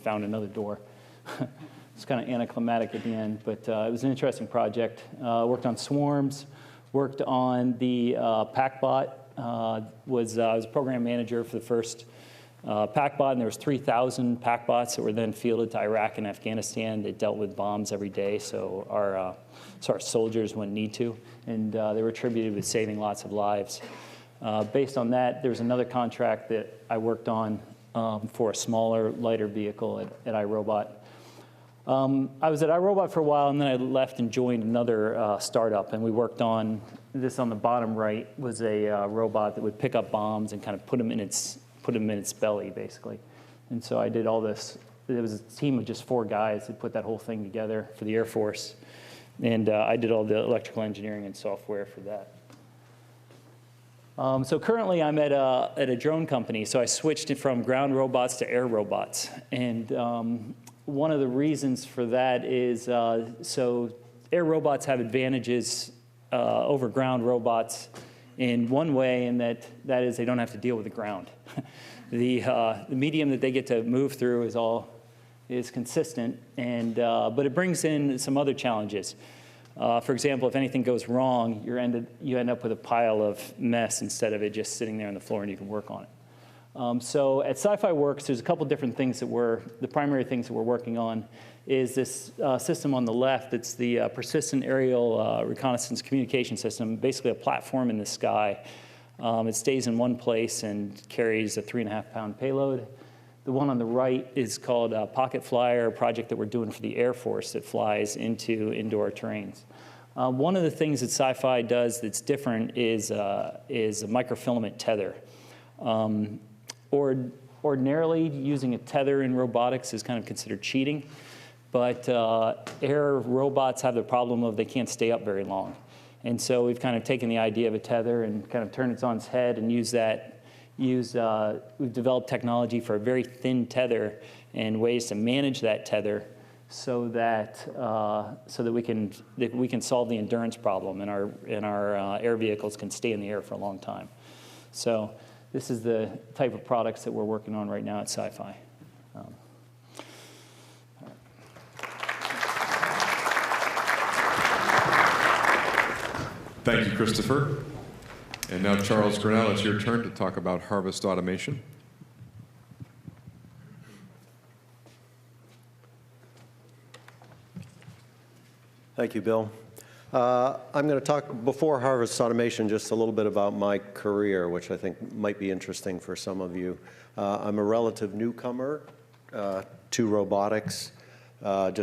found another door. It's kind of anticlimactic at the end, but it was an interesting project. Worked on swarms, worked on the PackBot. I was a program manager for the first PackBot, and there was 3,000 PackBots that were then fielded to Iraq and Afghanistan. They dealt with bombs every day, so our soldiers wouldn't need to, and they were attributed with saving lots of lives. Based on that, there was another contract that I worked on for a smaller, lighter vehicle at iRobot. I was at iRobot for a while, and then I left and joined another startup, and we worked on this. On the bottom right was a robot that would pick up bombs and kind of put them in its belly, basically. And so I did all this. There was a team of just 4 guys that put that whole thing together for the Air Force, and I did all the electrical engineering and software for that. So currently I'm at a drone company, so I switched it from ground robots to air robots, and one of the reasons for that is, so air robots have advantages over ground robots in one way, and that is they don't have to deal with the ground. The medium that they get to move through is consistent, and but it brings in some other challenges. For example, if anything goes wrong, you end up with a pile of mess instead of it just sitting there on the floor and you can work on it. So at Sci-Fi Works, there's a couple different things the primary things that we're working on is this system on the left. It's the Persistent Aerial Reconnaissance Communication System, basically a platform in the sky. It stays in one place and carries a 3.5-pound payload. The one on the right is called Pocket Flyer, a project that we're doing for the Air Force that flies into indoor terrains. One of the things that Sci-Fi does that's different is a microfilament tether. Ordinarily, using a tether in robotics is kind of considered cheating, but air robots have the problem of they can't stay up very long. And so we've kind of taken the idea of a tether and kind of turned it on its head and we've developed technology for a very thin tether and ways to manage that tether so that we can solve the endurance problem and our air vehicles can stay in the air for a long time. So this is the type of products that we're working on right now at Sci-Fi. Thank you, Christopher. And now, Charles Grinnell, it's your turn to talk about harvest automation. Thank you, Bill. I'm going to talk, before harvest automation, just a little bit about my career, which I think might be interesting for some of you. I'm a relative newcomer to robotics. Just